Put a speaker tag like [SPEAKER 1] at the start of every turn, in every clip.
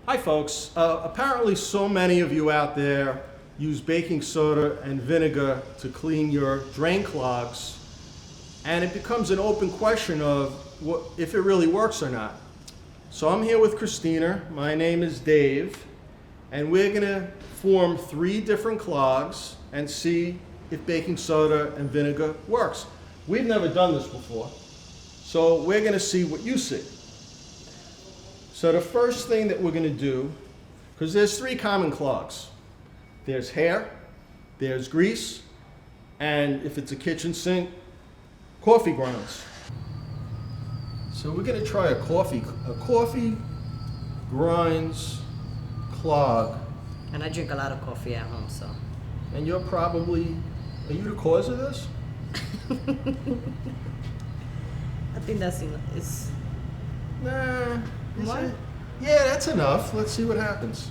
[SPEAKER 1] Hi folks, apparently so many of you out there use baking soda and vinegar to clean your drain clogs, and it becomes an open question of if it really works or not. So I'm here with Christina, my name is Dave, and we're gonna form 3 different clogs and see if baking soda and vinegar works. We've never done this before, so we're gonna see what you see. So the first thing that we're gonna do, because there's 3 common clogs. There's hair, there's grease, and if it's a kitchen sink, coffee grounds. So we're gonna try a coffee grinds clog.
[SPEAKER 2] And I drink a lot of coffee at home, so.
[SPEAKER 1] And you're probably, are you the cause of this?
[SPEAKER 2] I think that's enough. It's
[SPEAKER 1] Nah. Is
[SPEAKER 2] what?
[SPEAKER 1] it? Yeah, that's enough. Let's see what happens.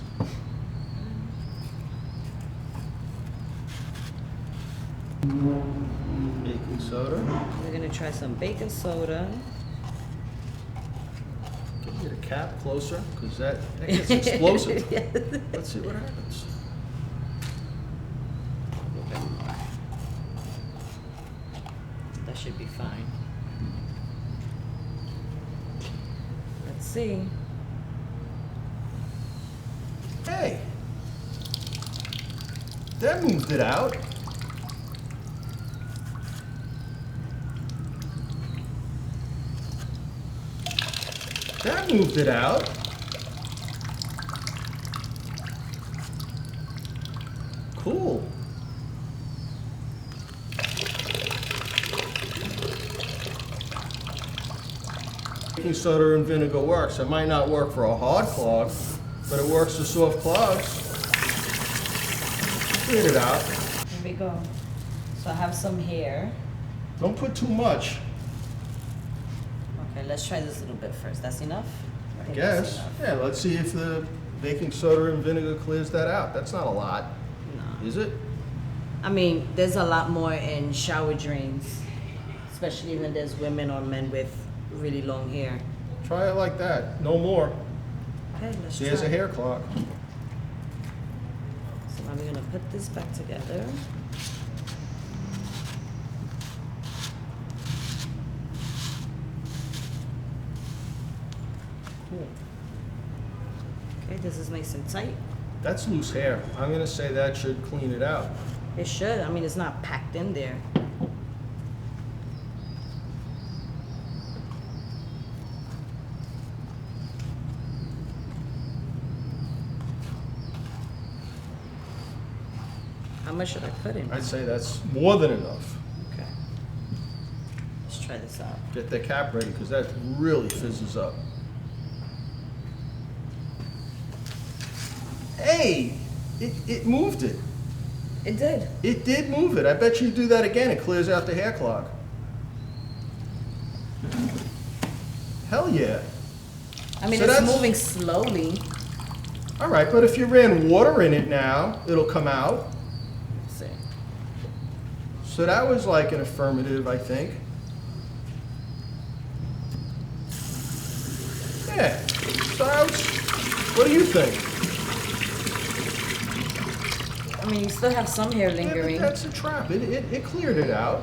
[SPEAKER 1] Baking soda.
[SPEAKER 2] We're gonna try some baking soda.
[SPEAKER 1] Can you get a cap closer? Because that gets explosive.
[SPEAKER 2] Yes.
[SPEAKER 1] Let's see what happens.
[SPEAKER 2] That should be fine. Let's see.
[SPEAKER 1] Hey, that moved it out. That moved it out. Cool. Baking soda and vinegar works. It might not work for a hard clog, but it works for soft clogs. Clean it out.
[SPEAKER 2] Here we go. So I have some hair.
[SPEAKER 1] Don't put too much.
[SPEAKER 2] Okay, let's try this a little bit first. That's enough?
[SPEAKER 1] I
[SPEAKER 2] think
[SPEAKER 1] guess.
[SPEAKER 2] that's enough.
[SPEAKER 1] Yeah, let's see if the baking soda and vinegar clears that out. That's not a lot,
[SPEAKER 2] No.
[SPEAKER 1] is it?
[SPEAKER 2] I mean, there's a lot more in shower drains, especially when there's women or men with really long hair.
[SPEAKER 1] Try it like that. No more.
[SPEAKER 2] Okay, let's
[SPEAKER 1] There's
[SPEAKER 2] try.
[SPEAKER 1] a hair clog.
[SPEAKER 2] So now we're gonna put this back together.
[SPEAKER 1] Cool.
[SPEAKER 2] Okay, this is nice and tight.
[SPEAKER 1] That's loose hair. I'm gonna say that should clean it out.
[SPEAKER 2] It should. I mean, it's not packed in there. How much should I put in?
[SPEAKER 1] I'd say that's more than enough.
[SPEAKER 2] Okay. Let's try this out.
[SPEAKER 1] Get the cap ready, because that really fizzes up. Hey, it moved it.
[SPEAKER 2] It did.
[SPEAKER 1] It did move it. I bet you do that again, it clears out the hair clog. Hell yeah.
[SPEAKER 2] I mean,
[SPEAKER 1] So
[SPEAKER 2] it's
[SPEAKER 1] that's-
[SPEAKER 2] moving slowly.
[SPEAKER 1] All right, but if you ran water in it now, it'll come out.
[SPEAKER 2] Let's see.
[SPEAKER 1] So that was like an affirmative, I think. Yeah. So what do you think?
[SPEAKER 2] I mean, you still have some hair
[SPEAKER 1] Yeah, but
[SPEAKER 2] lingering.
[SPEAKER 1] that's a trap. It cleared it out.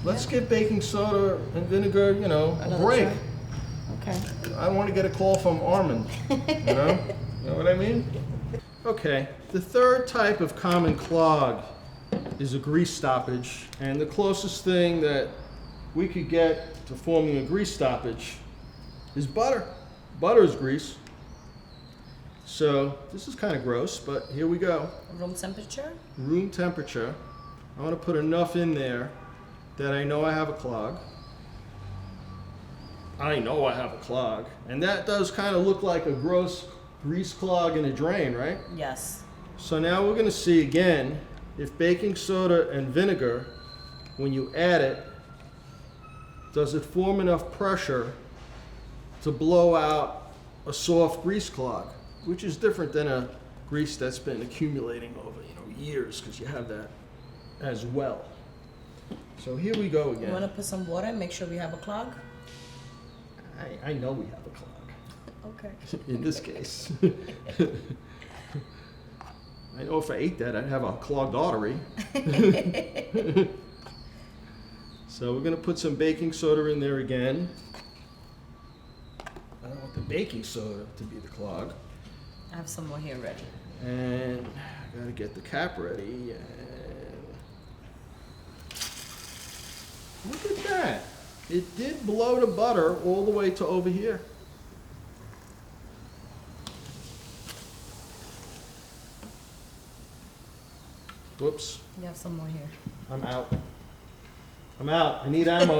[SPEAKER 1] Let's give baking soda and vinegar, a
[SPEAKER 2] Another
[SPEAKER 1] break.
[SPEAKER 2] try. Okay.
[SPEAKER 1] I want to get a call from Armand, you know? You know what I mean? Okay, the third type of common clog is a grease stoppage, and the closest thing that we could get to forming a grease stoppage is butter. Butter is grease. So this is kind of gross, but here we go.
[SPEAKER 2] Room temperature?
[SPEAKER 1] Room temperature. I want to put enough in there that I know I have a clog. I know I have a clog. And that does kind of look like a gross grease clog in a drain, right?
[SPEAKER 2] Yes.
[SPEAKER 1] So now we're going to see again if baking soda and vinegar, when you add it, does it form enough pressure to blow out a soft grease clog, which is different than a grease that's been accumulating over years, because you have that as well. So here we go again.
[SPEAKER 2] You want to put some water and make sure we have a clog?
[SPEAKER 1] I know we have a clog.
[SPEAKER 2] Okay.
[SPEAKER 1] in this case. I know if I ate that, I'd have a clogged artery. So we're gonna put some baking soda in there again. I don't want the baking soda to be the clog.
[SPEAKER 2] I have some more here ready.
[SPEAKER 1] And I gotta get the cap ready. And look at that. It did blow the butter all the way to over here. Whoops,
[SPEAKER 2] You have some more here.
[SPEAKER 1] I'm out. I'm out, I need ammo.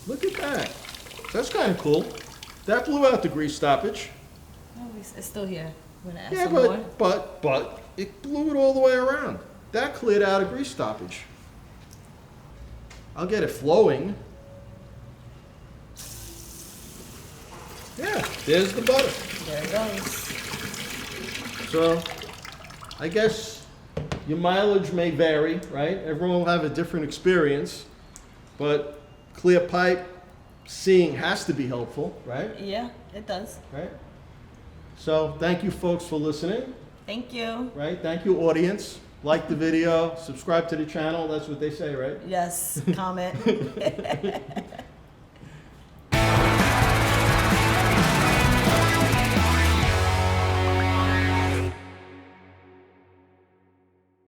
[SPEAKER 1] Look at that. That's kind of cool. That blew out the grease stoppage.
[SPEAKER 2] Oh, it's still here. We're gonna add
[SPEAKER 1] Yeah,
[SPEAKER 2] some more.
[SPEAKER 1] but it blew it all the way around. That cleared out a grease stoppage. I'll get it flowing. Yeah, there's the butter.
[SPEAKER 2] There it goes.
[SPEAKER 1] So, I guess your mileage may vary, right? Everyone will have a different experience, but clear pipe, seeing has to be helpful, right?
[SPEAKER 2] Yeah, it does.
[SPEAKER 1] Right? So, thank you folks for listening,
[SPEAKER 2] Thank you.
[SPEAKER 1] right? Thank you, audience. Like the video, subscribe to the channel, that's what they say, right?
[SPEAKER 2] Yes, comment.